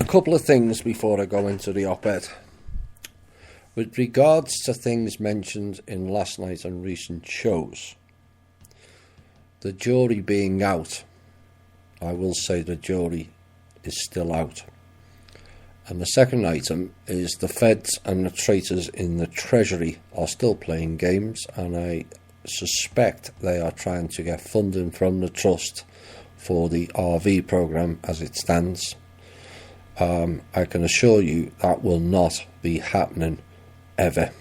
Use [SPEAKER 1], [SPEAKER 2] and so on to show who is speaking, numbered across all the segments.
[SPEAKER 1] A couple of things before I go into the op-ed. With regards to things mentioned in last night and recent shows, the jury being out, I will say the jury is still out. And the second item is the feds and the traitors in the Treasury are still playing games, and I suspect they are trying to get funding from the trust for the RV programme as it stands. I can assure you that will not be happening ever.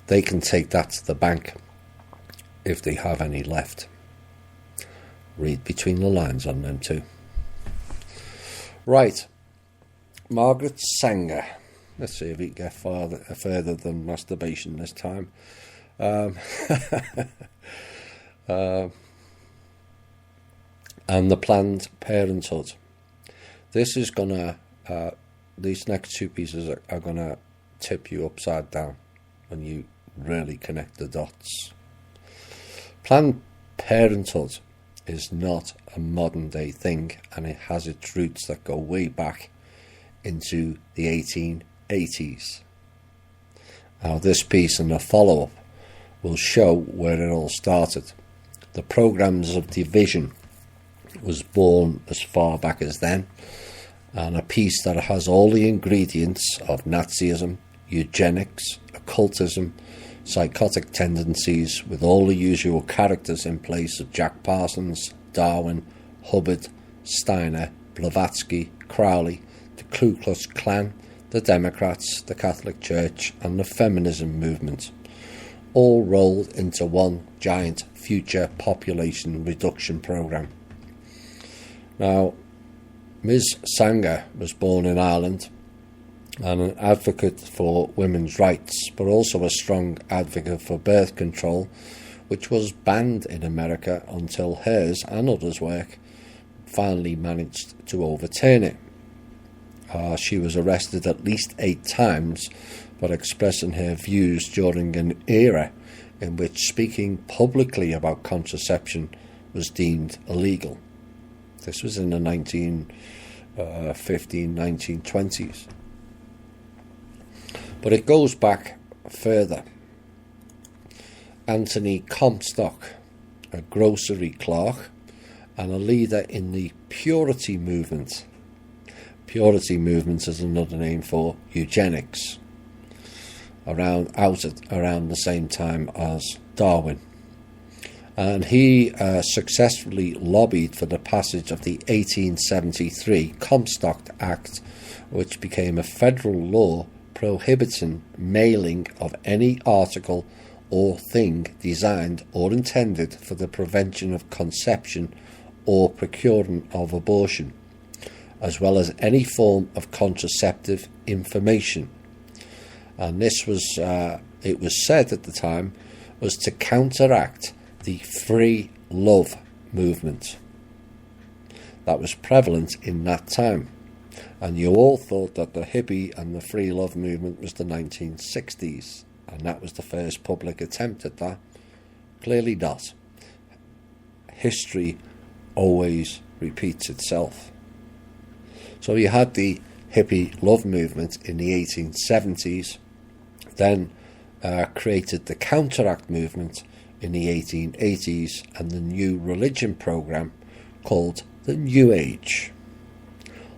[SPEAKER 1] They can take that to the bank if they have any left. Read between the lines on them too. Right, Margaret Sanger. Let's see if we can get further than masturbation this time. And the Planned Parenthood. This is gonna, these next two pieces are gonna tip you upside down when you really connect the dots. Planned Parenthood is not a modern day thing, and it has its roots that go way back into the 1880s. Now this piece and the follow-up will show where it all started. The programs of division was born as far back as then, and a piece that has all the ingredients of Nazism, eugenics, occultism, psychotic tendencies, with all the usual characters in place of Jack Parsons, Darwin, Hubbard, Steiner, Blavatsky, Crowley, the Ku Klux Klan, the Democrats, the Catholic Church and the feminism movement, all rolled into one giant future population reduction programme. Now, Ms. Sanger was born in Ireland and an advocate for women's rights, but also a strong advocate for birth control, which was banned in America until hers and others' work finally managed to overturn it. She was arrested at least 8 times for expressing her views during an era in which speaking publicly about contraception was deemed illegal. This was in the 1920s. But it goes back further. Anthony Comstock, a grocery clerk and a leader in the Purity movement. Purity movement is another name for eugenics, around the same time as Darwin. And he successfully lobbied for the passage of the 1873 Comstock Act, which became a federal law prohibiting mailing of any article or thing designed or intended for the prevention of conception or procurement of abortion, as well as any form of contraceptive information. And this was, it was said at the time, was to counteract the free love movement that was prevalent in that time. And you all thought that the hippie and the free love movement was the 1960s, and that was the first public attempt at that. Clearly not. History always repeats itself. So you had the hippie love movement in the 1870s, then created the counteract movement in the 1880s, and the new religion program called the New Age,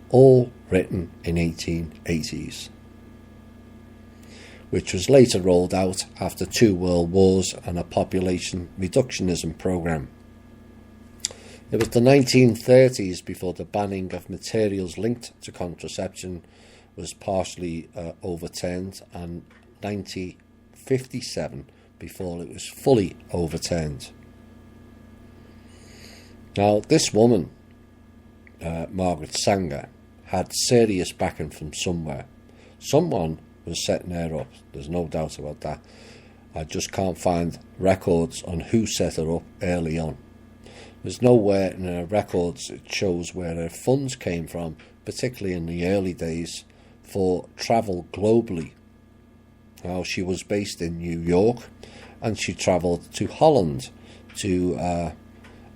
[SPEAKER 1] all written in 1880s, which was later rolled out after 2 world wars and a population reductionism program. It was the 1930s before the banning of materials linked to contraception was partially overturned, and 1957 before it was fully overturned. Now, this woman, Margaret Sanger, had serious backing from somewhere. Someone was setting her up, there's no doubt about that. I just can't find records on who set her up early on. There's nowhere in her records it shows where her funds came from, particularly in the early days, for travel globally. Now, she was based in New York, and she travelled to Holland to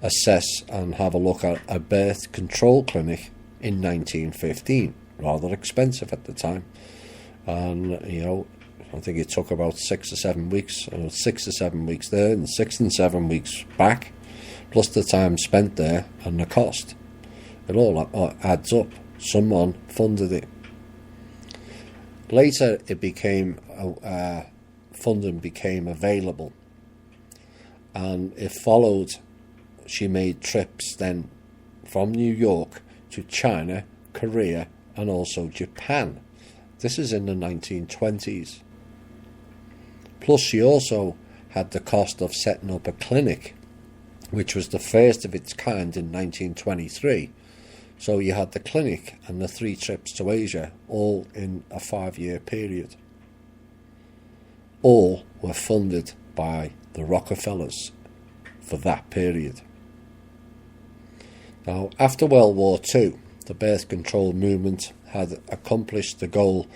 [SPEAKER 1] assess and have a look at a birth control clinic in 1915. Rather expensive at the time. And, I think it took about 6 or 7 weeks. 6 or 7 weeks there and 6 and 7 weeks back, plus the time spent there and the cost. It all adds up. Someone funded it. Later, it became funding became available, and it followed. She made trips then from New York to China, Korea, and also Japan. This is in the 1920s. Plus, she also had the cost of setting up a clinic, which was the first of its kind in 1923. So you had the clinic and the 3 trips to Asia, all in a 5-year period. All were funded by the Rockefellers for that period. Now, after World War II, the birth control movement had accomplished the goal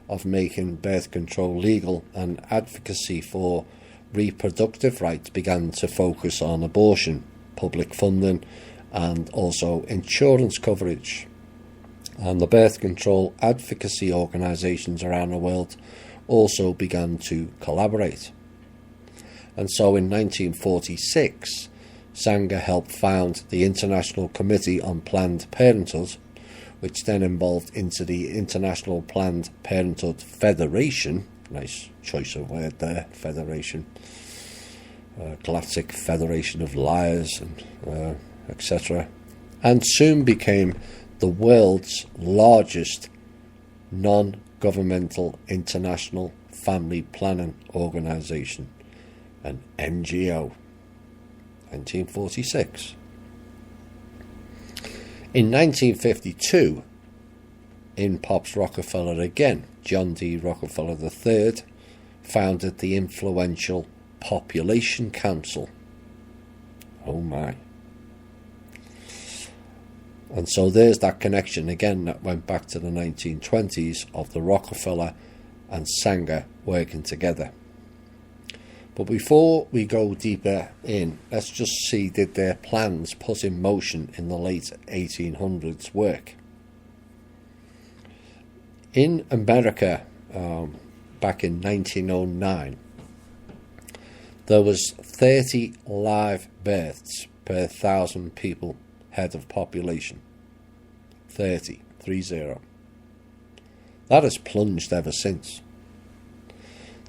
[SPEAKER 1] of making birth control legal, and advocacy for reproductive rights began to focus on abortion, public funding, and also insurance coverage. And the birth control advocacy organisations around the world also began to collaborate. And so in 1946, Sanger helped found the International Committee on Planned Parenthood, which then evolved into the International Planned Parenthood Federation. Nice choice of word there, federation. Classic federation of liars, and etc. And soon became the world's largest non-governmental international family planning organisation, an NGO. 1946. In 1952, in pops Rockefeller again, John D. Rockefeller III founded the influential Population Council. Oh my. And so there's that connection again that went back to the 1920s of the Rockefeller and Sanger working together. But before we go deeper in, let's just see, did their plans put in motion in the late 1800s work? In America, back in 1909, there was 30 live births per 1,000 people head of population. 30. That has plunged ever since.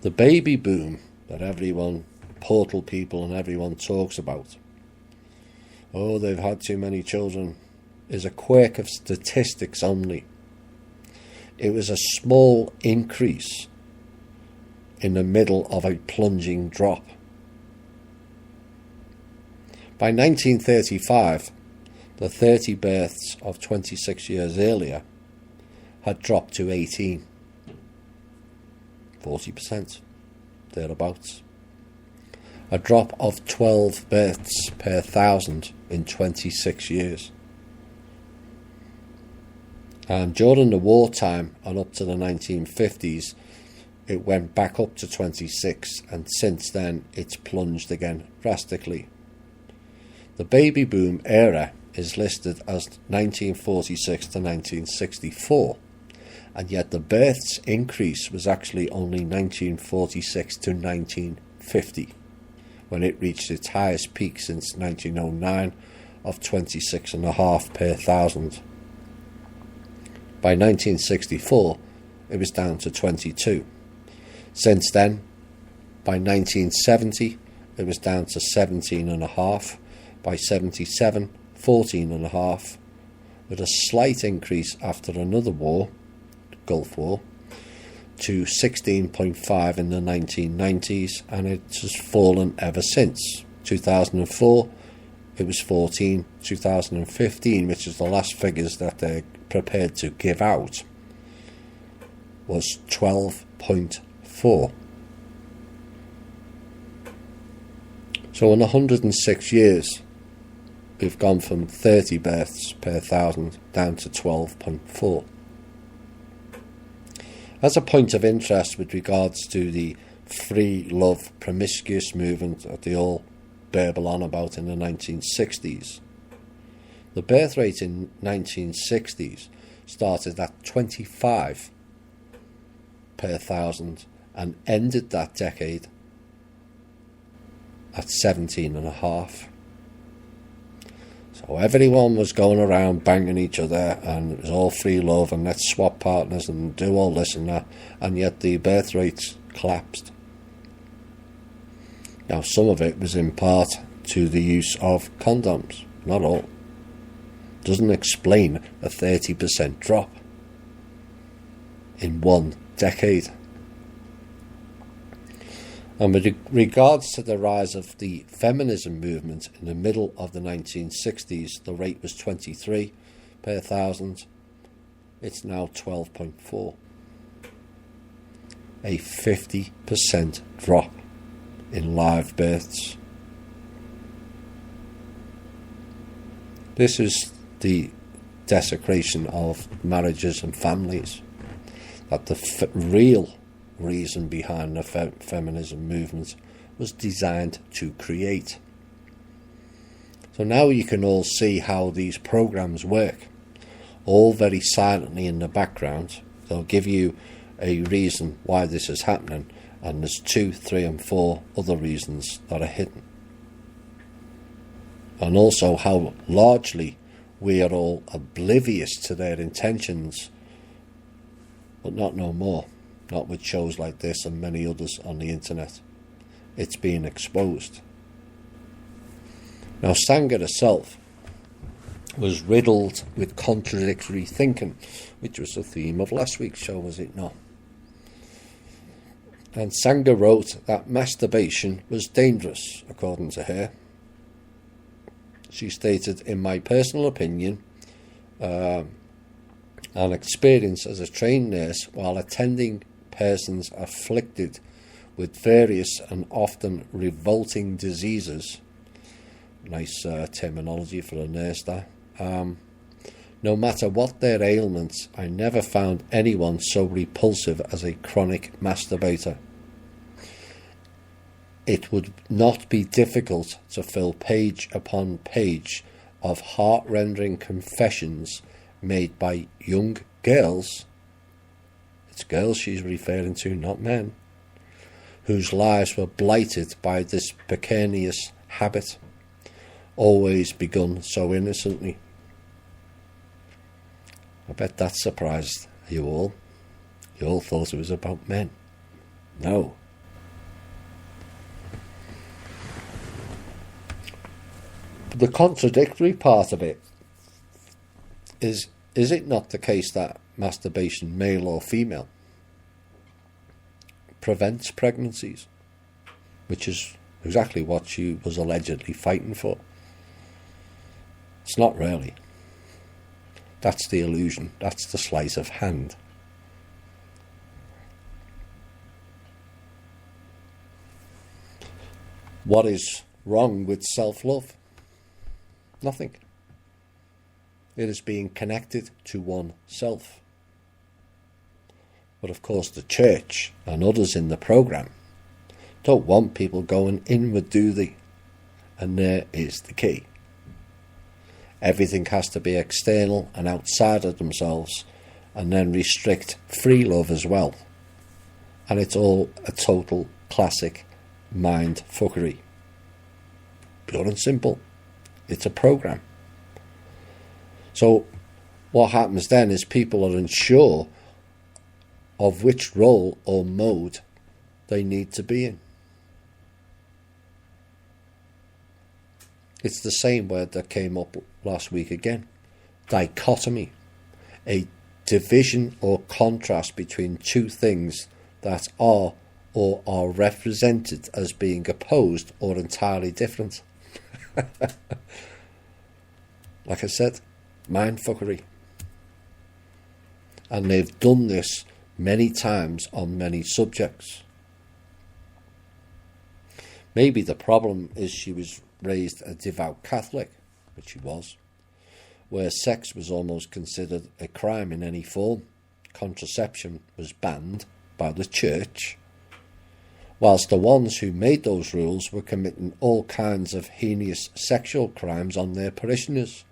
[SPEAKER 1] The baby boom that everyone, portal people and everyone talks about, oh, they've had too many children, is a quirk of statistics only. It was a small increase in the middle of a plunging drop. By 1935, the 30 births of 26 years earlier had dropped to 18. 40%, thereabouts. A drop of 12 births per 1,000 in 26 years. And during the wartime and up to the 1950s, it went back up to 26, and since then it's plunged again drastically. The baby boom era is listed as 1946 to 1964, and yet the births increase was actually only 1946 to 1950, when it reached its highest peak since 1909 of 26.5 per 1,000. By 1964, it was down to 22. Since then, by 1970, it was down to 17.5. By 77, 14.5, with a slight increase after another war, Gulf War, to 16.5 in the 1990s, and it has fallen ever since. 2004, it was 14. 2015, which is the last figures that they're prepared to give out, was 12.4. So in 106 years, we've gone from 30 births per 1,000 down to 12.4. As a point of interest with regards to the free love promiscuous movement that they all burble on about in the 1960s, The birth rate in 1960s started at 25 per thousand and ended that decade at 17.5. So everyone was going around banging each other, and it was all free love and let's swap partners and do all this and that, and yet the birth rates collapsed. Now, some of it was in part to the use of condoms, not all. Doesn't explain a 30% drop in one decade. And with regards to the rise of the feminism movement in the middle of the 1960s, the rate was 23 per thousand. It's now 12.4. A 50% drop in live births. This is the desecration of marriages and families, that the real reason behind the feminism movement was designed to create. So now you can all see how these programs work, all very silently in the background. They'll give you a reason why this is happening, and there's 2, 3 and 4 other reasons that are hidden. And also how largely we are all oblivious to their intentions, but not no more. Not with shows like this and many others on the internet. It's being exposed. Now, Sanger herself was riddled with contradictory thinking, which was the theme of last week's show, was it not? And Sanger wrote that masturbation was dangerous, according to her. She stated, in my personal opinion, an experience as a trained nurse while attending persons afflicted with various and often revolting diseases. Nice terminology for a nurse, that. No matter what their ailments, I never found anyone so repulsive as a chronic masturbator. It would not be difficult to fill page upon page of heart-rending confessions made by young girls. It's girls she's referring to, not men, whose lives were blighted by this precarious habit, always begun so innocently. I bet that surprised you all. You all thought it was about men. No. But the contradictory part of it is it not the case that masturbation, male or female, prevents pregnancies, which is exactly what she was allegedly fighting for? It's not really. That's the illusion. That's the sleight of hand. What is wrong with self-love? Nothing. It is being connected to oneself. But of course the church and others in the programme don't want people going inward, do they? And there is the key. Everything has to be external and outside of themselves, and then restrict free love as well. And it's all a total classic mind fuckery. Pure and simple. It's a program. So what happens then is people are unsure of which role or mode they need to be in. It's the same word that came up last week again. Dichotomy. A division or contrast between two things that are or are represented as being opposed or entirely different. Like I said, mindfuckery. And they've done this many times on many subjects. Maybe the problem is she was raised a devout Catholic, which she was, where sex was almost considered a crime in any form. Contraception was banned by the church, whilst the ones who made those rules were committing all kinds of heinous sexual crimes on their parishioners,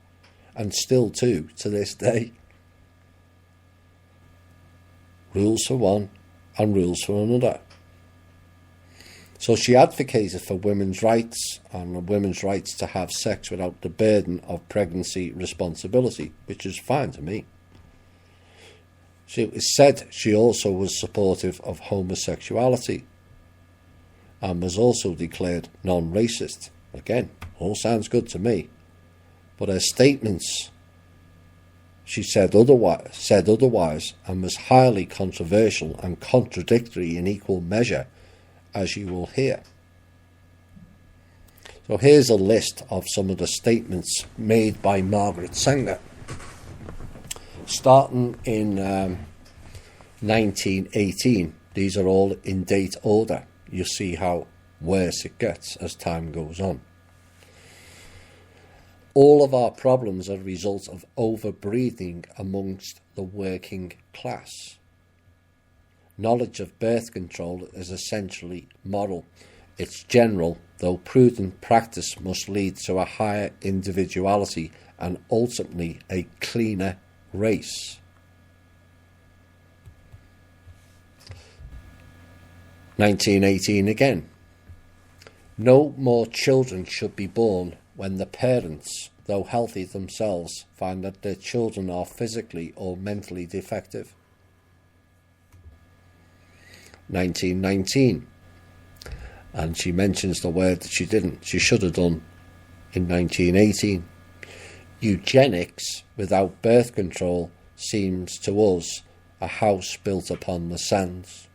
[SPEAKER 1] and still do to this day. Rules for one and rules for another. So she advocated for women's rights and women's rights to have sex without the burden of pregnancy responsibility, which is fine to me. It was said she also was supportive of homosexuality and was also declared non-racist. Again, all sounds good to me. But her statements, she said otherwise and was highly controversial and contradictory in equal measure, as you will hear. So here's a list of some of the statements made by Margaret Sanger. Starting in 1918, these are all in date order. You see how worse it gets as time goes on. All of our problems are a result of overbreeding amongst the working class. Knowledge of birth control is essentially moral. It's general, though prudent practice must lead to a higher individuality and ultimately a cleaner race. 1918 again. No more children should be born when the parents, though healthy themselves, find that their children are physically or mentally defective. 1919, and she mentions the word that she should have done in 1918. Eugenics without birth control seems to us a house built upon the sands.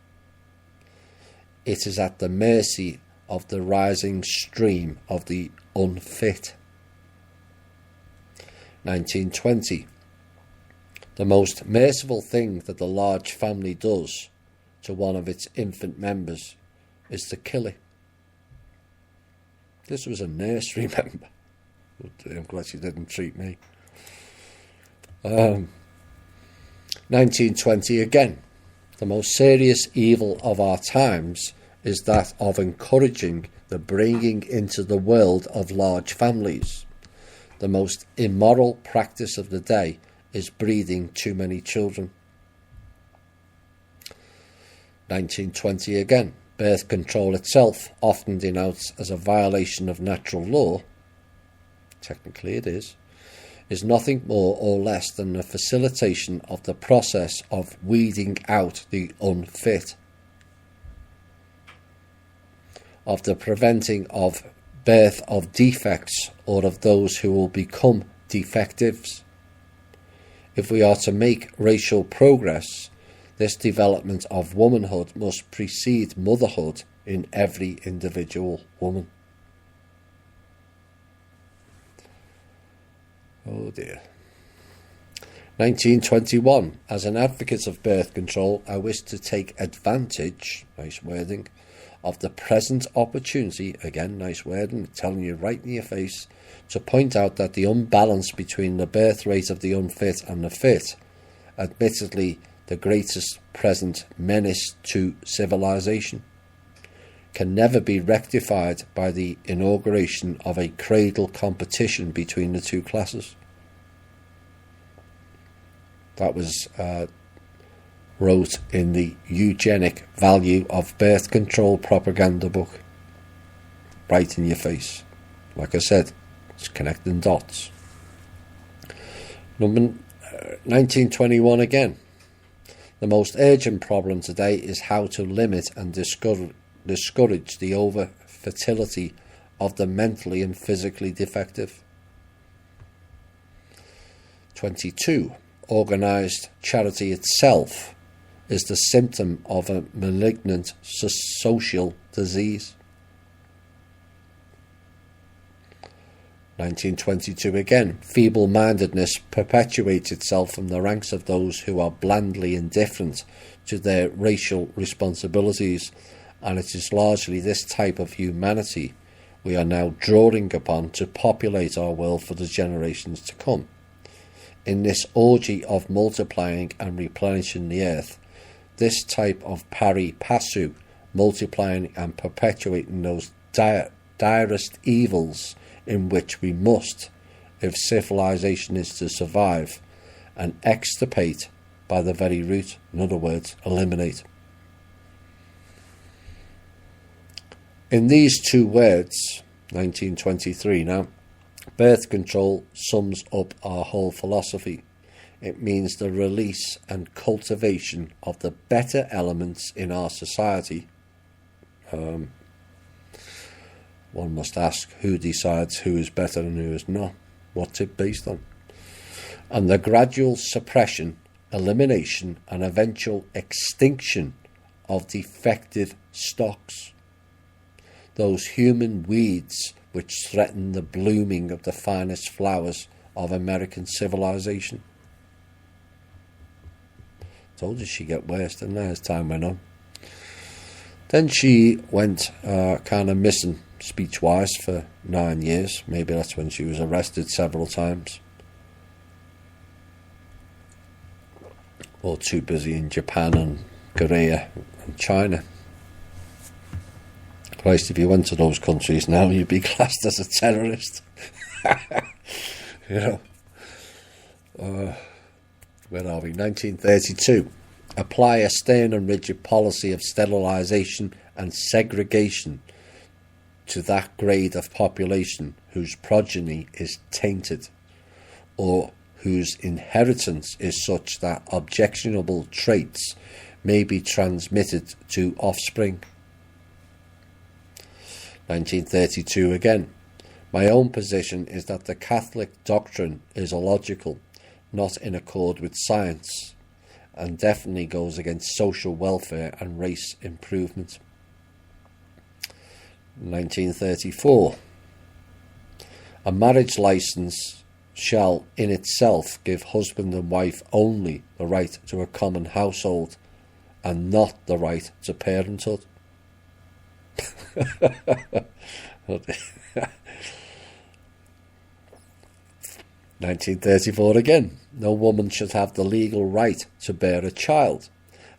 [SPEAKER 1] It is at the mercy of the rising stream of the unfit. 1920. The most merciful thing that the large family does to one of its infant members is to kill it. This was a nursery member. I'm glad she didn't treat me. 1920 again. The most serious evil of our times is that of encouraging the bringing into the world of large families. The most immoral practice of the day is breeding too many children. 1920 again. Birth control itself, often denounced as a violation of natural law, technically it is nothing more or less than the facilitation of the process of weeding out the unfit, of the preventing of birth of defects or of those who will become defectives. If we are to make racial progress, this development of womanhood must precede motherhood in every individual woman. Oh dear. 1921. As an advocate of birth control, I wish to take advantage, nice wording, of the present opportunity, again nice wording, telling you right in your face, to point out that the unbalance between the birth rate of the unfit and the fit, admittedly the greatest present menace to civilization, can never be rectified by the inauguration of a cradle competition between the two classes. That was wrote in the Eugenic Value of Birth Control propaganda book. Right in your face. Like I said, it's connecting dots. 1921 again. The most urgent problem today is how to limit and discourage the over-fertility of the mentally and physically defective. 22. Organised charity itself is the symptom of a malignant social disease. 1922 again. Feeble-mindedness perpetuates itself from the ranks of those who are blandly indifferent to their racial responsibilities, and it is largely this type of humanity we are now drawing upon to populate our world for the generations to come. In this orgy of multiplying and replenishing the earth, this type of pari passu, multiplying and perpetuating those direst evils in which we must, if civilization is to survive, and extirpate by the very root, in other words, eliminate. In these two words, 1923 now, birth control sums up our whole philosophy. It means the release and cultivation of the better elements in our society. One must ask, who decides who is better and who is not? What's it based on? And the gradual suppression, elimination and eventual extinction of defective stocks. Those human weeds which threaten the blooming of the finest flowers of American civilization. Told you she'd get worse, didn't I, as time went on. Then she went kind of missing speech-wise for 9 years. Maybe that's when she was arrested several times. Or too busy in Japan and Korea and China. Christ, if you went to those countries now, you'd be classed as a terrorist. You know. Where are we? 1932. Apply a stern and rigid policy of sterilisation and segregation to that grade of population whose progeny is tainted, or whose inheritance is such that objectionable traits may be transmitted to offspring. 1932 again. My own position is that the Catholic doctrine is illogical, not in accord with science, and definitely goes against social welfare and race improvement. 1934. A marriage licence shall in itself give husband and wife only the right to a common household and not the right to parenthood. 1934 again. No woman should have the legal right to bear a child,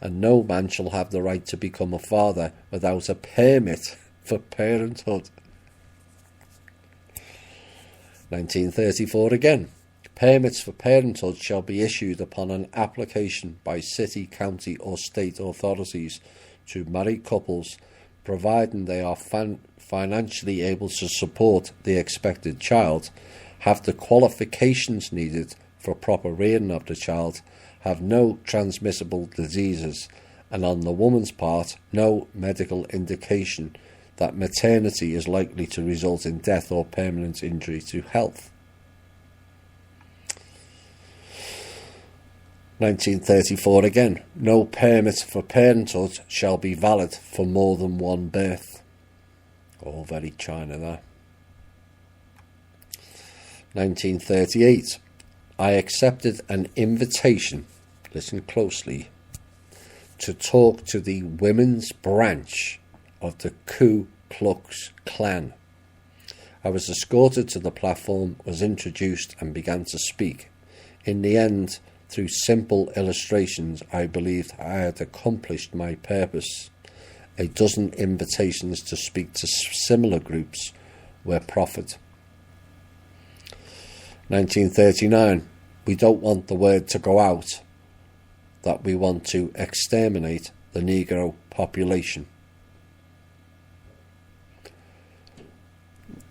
[SPEAKER 1] and no man shall have the right to become a father without a permit for parenthood. 1934 again. Permits for parenthood shall be issued upon an application by city, county or state authorities to married couples, providing they are financially able to support the expected child, have the qualifications needed for proper rearing of the child, have no transmissible diseases, and on the woman's part, no medical indication that maternity is likely to result in death or permanent injury to health. 1934 again. No permit for parenthood shall be valid for more than one birth. All very China there. 1938. I accepted an invitation, listen closely, to talk to the women's branch of the Ku Klux Klan. I was escorted to the platform, was introduced and began to speak. In the end, through simple illustrations, I believed I had accomplished my purpose. A dozen invitations to speak to similar groups were proffered. 1939. We don't want the word to go out that we want to exterminate the Negro population.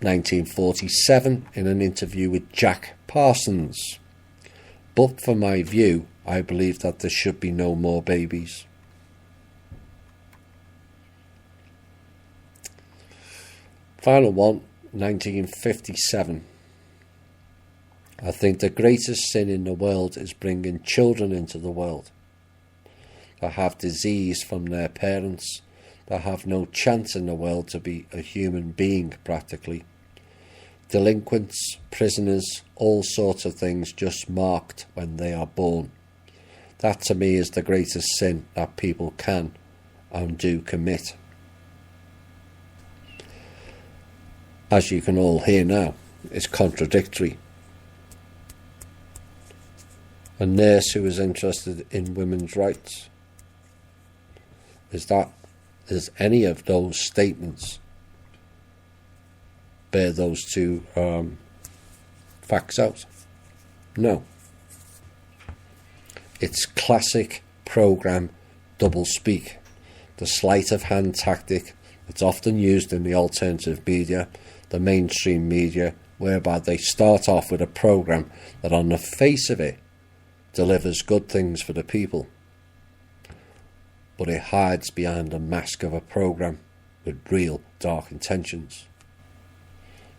[SPEAKER 1] 1947. In an interview with Jack Parsons. But for my view, I believe that there should be no more babies. Final one, 1957. I think the greatest sin in the world is bringing children into the world that have disease from their parents, that have no chance in the world to be a human being practically. Delinquents, prisoners, all sorts of things just marked when they are born. That to me is the greatest sin that people can and do commit. As you can all hear now, it's contradictory. A nurse who is interested in women's rights. Is any of those statements bear those two facts out. No. It's classic program doublespeak, the sleight of hand tactic that's often used in the alternative media, the mainstream media, whereby they start off with a program that on the face of it delivers good things for the people, but it hides behind the mask of a program with real dark intentions.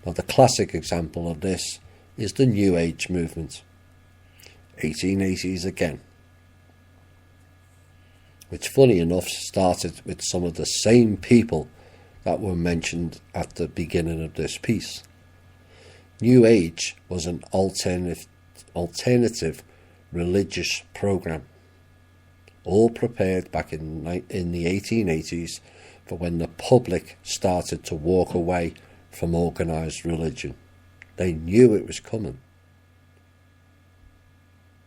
[SPEAKER 1] Now, the classic example of this is the New Age movement, 1880s again, which funny enough started with some of the same people that were mentioned at the beginning of this piece. New Age was an alternative religious program, all prepared back in the 1880s for when the public started to walk away from organised religion. They knew it was coming.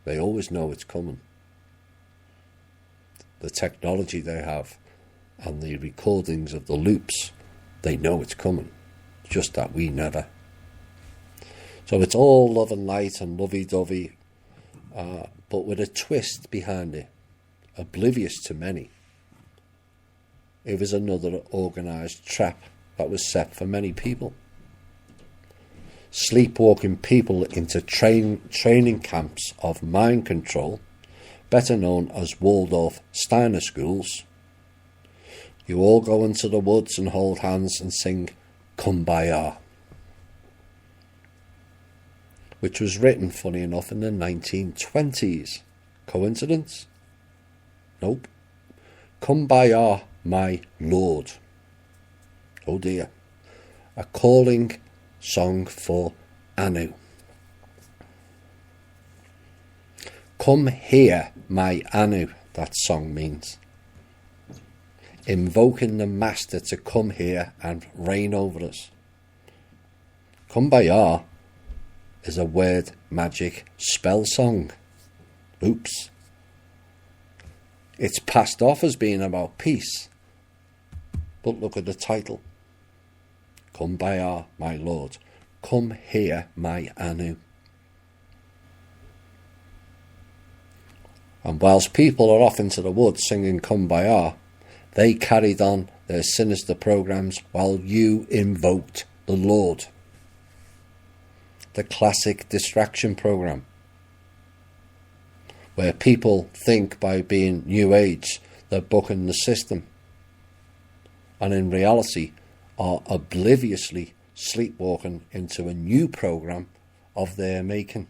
[SPEAKER 1] They always know it's coming. The technology they have and the recordings of the loops, they know it's coming, just that we never. So it's all love and light and lovey-dovey, but with a twist behind it, oblivious to many. It was another organised trap that was set for many people. Sleepwalking people into training camps of mind control, better known as Waldorf Steiner schools. You all go into the woods and hold hands and sing Kumbaya, which was written, funny enough, in the 1920s. Coincidence? Nope. Kumbaya, my Lord. Oh dear. A calling song for Anu. Come here, my Anu, that song means. Invoking the master to come here and reign over us. Kumbaya is a word magic spell song. Oops. It's passed off as being about peace. But look at the title. Kumbaya, my Lord. Come here, my Anu. And whilst people are off into the woods singing Kumbaya, they carried on their sinister programs while you invoked the Lord. The classic distraction program, where people think by being New Age they're bucking the system, and in reality are obliviously sleepwalking into a new program of their making.